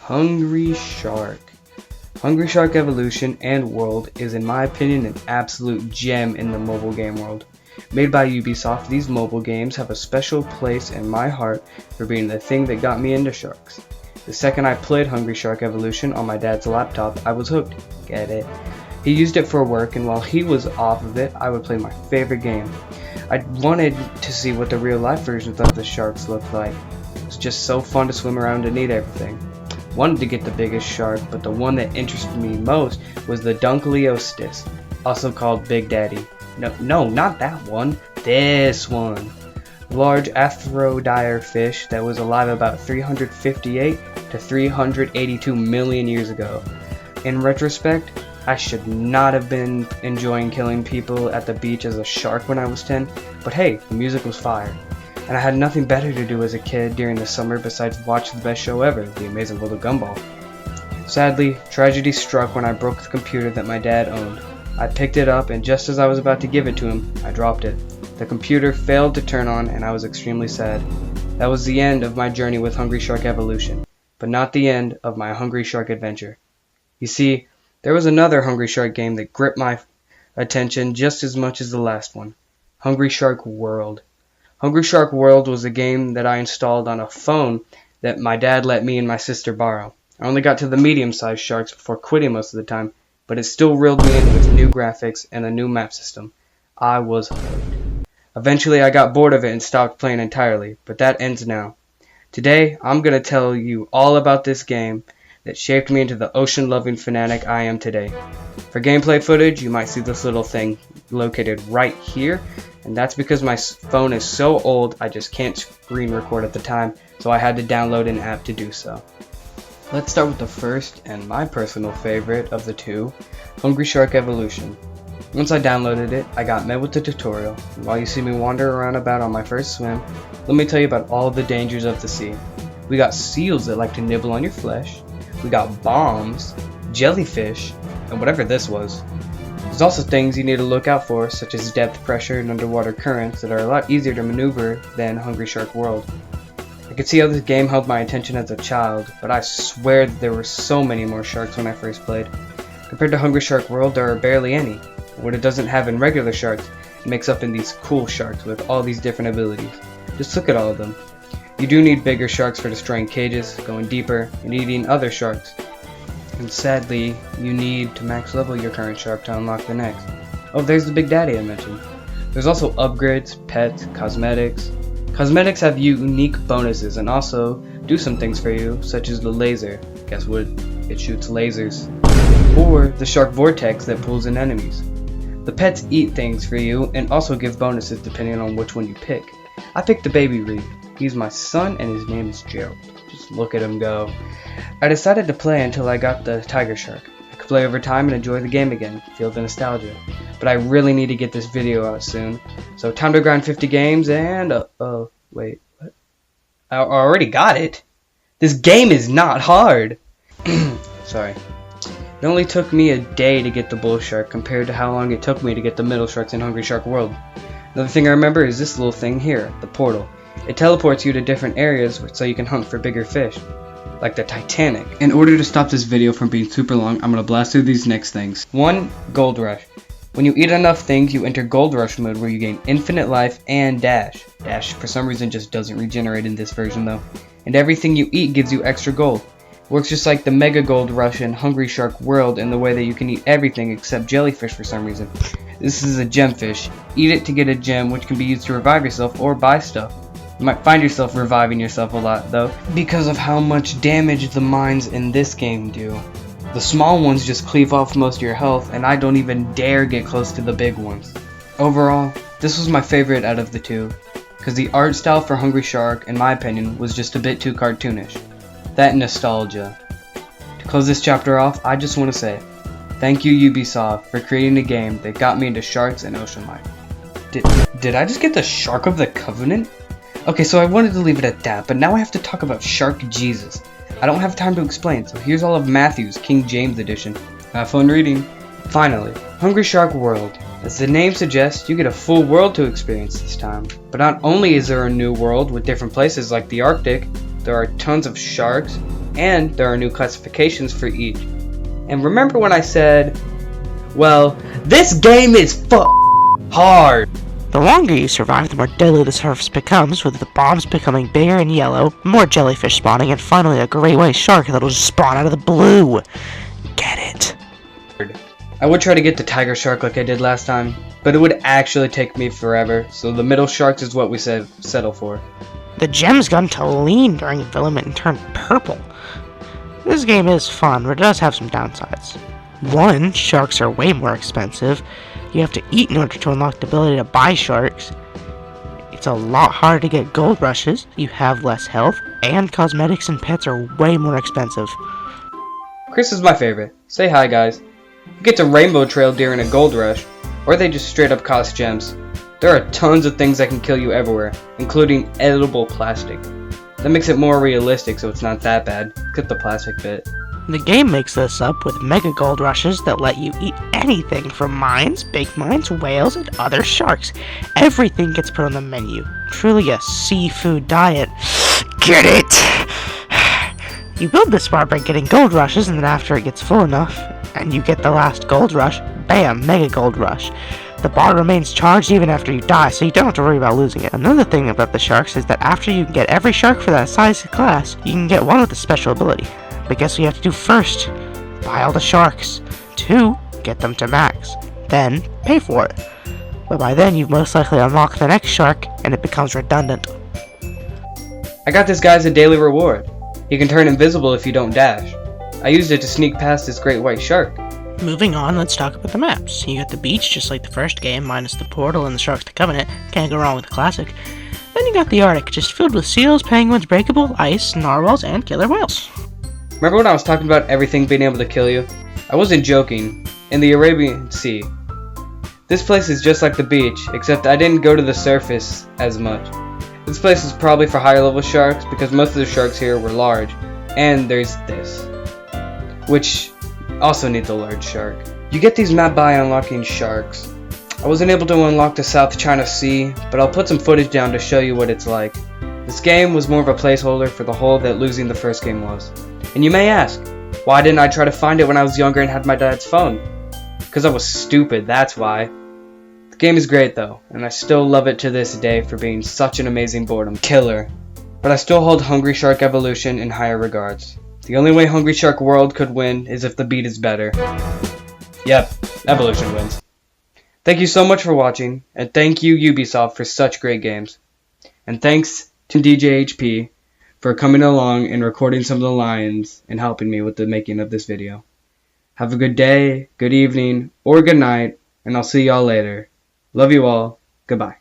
Hungry Shark. Hungry Shark Evolution and World is, in my opinion, an absolute gem in the mobile game world. Made by Ubisoft, these mobile games have a special place in my heart for being the thing that got me into sharks. The second I played Hungry Shark Evolution on my dad's laptop, I was hooked. Get it? He used it for work, and while he was off of it, I would play my favorite game. I wanted to see what the real life versions of the sharks looked like. It was just so fun to swim around and eat everything. Wanted to get the biggest shark, but the one that interested me most was the Dunkleosteus, also called Big Daddy. No, not that one. This one. Large Aphrodire fish that was alive about 358 to 382 million years ago. In retrospect, I should not have been enjoying killing people at the beach as a shark when I was 10, but hey, the music was fire. And I had nothing better to do as a kid during the summer besides watch the best show ever, The Amazing World of Gumball. Sadly, tragedy struck when I broke the computer that my dad owned. I picked it up, and just as I was about to give it to him, I dropped it. The computer failed to turn on, and I was extremely sad. That was the end of my journey with Hungry Shark Evolution, but not the end of my Hungry Shark adventure. You see, there was another Hungry Shark game that gripped my attention just as much as the last one. Hungry Shark World. Hungry Shark World was a game that I installed on a phone that my dad let me and my sister borrow. I only got to the medium-sized sharks before quitting most of the time, but it still reeled me in with new graphics and a new map system. I was hooked. Eventually I got bored of it and stopped playing entirely, but that ends now. Today I'm going to tell you all about this game that shaped me into the ocean-loving fanatic I am today. For gameplay footage, you might see this little thing located right here, and that's because my phone is so old I just can't screen record at the time, so I had to download an app to do so. Let's start with the first and my personal favorite of the two, Hungry Shark Evolution. Once I downloaded it, I got met with the tutorial, and while you see me wander around about on my first swim, let me tell you about all the dangers of the sea. We got seals that like to nibble on your flesh, we got bombs, jellyfish, and whatever this was. There's also things you need to look out for, such as depth pressure and underwater currents that are a lot easier to maneuver than Hungry Shark World. I could see how this game held my attention as a child, but I swear that there were so many more sharks when I first played. Compared to Hungry Shark World, there are barely any. What it doesn't have in regular sharks, it makes up in these cool sharks with all these different abilities. Just look at all of them. You do need bigger sharks for destroying cages, going deeper, and eating other sharks. And sadly, you need to max level your current shark to unlock the next. Oh, there's the Big Daddy I mentioned. There's also upgrades, pets, cosmetics. Cosmetics have unique bonuses and also do some things for you, such as the laser. Guess what? It shoots lasers. Or the shark vortex that pulls in enemies. The pets eat things for you and also give bonuses depending on which one you pick. I picked the baby Reed. He's my son and his name is Gerald. Just look at him go. I decided to play until I got the tiger shark. I could play over time and enjoy the game again, feel the nostalgia. But I really need to get this video out soon. So time to grind 50 games and... wait, what? I already got it? This game is not hard! Sorry. It only took me a day to get the bull shark compared to how long it took me to get the middle sharks in Hungry Shark World. Another thing I remember is this little thing here, the portal. It teleports you to different areas so you can hunt for bigger fish, like the Titanic. In order to stop this video from being super long, I'm going to blast through these next things. 1. Gold Rush. When you eat enough things, you enter Gold Rush mode where you gain infinite life and dash. Dash for some reason just doesn't regenerate in this version though. And everything you eat gives you extra gold. Works just like the Mega Gold Rush in Hungry Shark World in the way that you can eat everything except jellyfish for some reason. This is a gemfish. Eat it to get a gem which can be used to revive yourself or buy stuff. You might find yourself reviving yourself a lot though, because of how much damage the mines in this game do. The small ones just cleave off most of your health, and I don't even dare get close to the big ones. Overall, this was my favorite out of the two, because the art style for Hungry Shark, in my opinion, was just a bit too cartoonish. That nostalgia. To close this chapter off, I just want to say, thank you Ubisoft for creating a game that got me into sharks and ocean life. Did I just get the Shark of the Covenant? Okay, so I wanted to leave it at that, but now I have to talk about Shark Jesus. I don't have time to explain, so here's all of Matthew's King James edition. Have fun reading. Finally, Hungry Shark World. As the name suggests, you get a full world to experience this time. But not only is there a new world with different places like the Arctic, there are tons of sharks, and there are new classifications for each. And remember when I said, well, this game is hard. The longer you survive, the more deadly the surface becomes, with the bombs becoming bigger and yellow, more jellyfish spawning, and finally a great white shark that'll just spawn out of the blue. Get it? I would try to get the tiger shark like I did last time, but it would actually take me forever, so the middle sharks is what we settle for. The gem's gone to lean during development and turned purple. This game is fun, but it does have some downsides. One, sharks are way more expensive. You have to eat in order to unlock the ability to buy sharks. It's a lot harder to get gold rushes, you have less health, and cosmetics and pets are way more expensive. Chris is my favorite. Say hi, guys. You get to rainbow trail during a gold rush, or they just straight up cost gems. There are tons of things that can kill you everywhere, including edible plastic. That makes it more realistic, so it's not that bad. Cut the plastic bit. The game makes this up with mega gold rushes that let you eat anything from mines, big mines, whales, and other sharks. Everything gets put on the menu. Truly a seafood diet. Get it? You build this bar by getting gold rushes, and then after it gets full enough, and you get the last gold rush, bam, mega gold rush. The bar remains charged even after you die, so you don't have to worry about losing it. Another thing about the sharks is that after you get every shark for that size class, you can get one with a special ability. But guess what you have to do first? Buy all the sharks. 2, get them to max. Then, pay for it. But by then, you've most likely unlocked the next shark, and it becomes redundant. I got this guy as a daily reward. He can turn invisible if you don't dash. I used it to sneak past this great white shark. Moving on, let's talk about the maps. You got the beach, just like the first game, minus the portal and the Sharks to Covenant. Can't go wrong with the classic. Then you got the Arctic, just filled with seals, penguins, breakable, ice, narwhals, and killer whales. Remember when I was talking about everything being able to kill you? I wasn't joking. In the Arabian Sea. This place is just like the beach, except I didn't go to the surface as much. This place is probably for higher level sharks because most of the sharks here were large. And there's this, which also needs a large shark. You get these map by unlocking sharks. I wasn't able to unlock the South China Sea, but I'll put some footage down to show you what it's like. This game was more of a placeholder for the hole that losing the first game was. And you may ask, why didn't I try to find it when I was younger and had my dad's phone? Because I was stupid, that's why. The game is great though, and I still love it to this day for being such an amazing boredom killer. But I still hold Hungry Shark Evolution in higher regards. The only way Hungry Shark World could win is if the beat is better. Yep, Evolution wins. Thank you so much for watching, and thank you Ubisoft for such great games. And thanks to DJ HP for coming along and recording some of the lines and helping me with the making of this video. Have a good day, good evening, or good night, and I'll see y'all later. Love you all. Goodbye.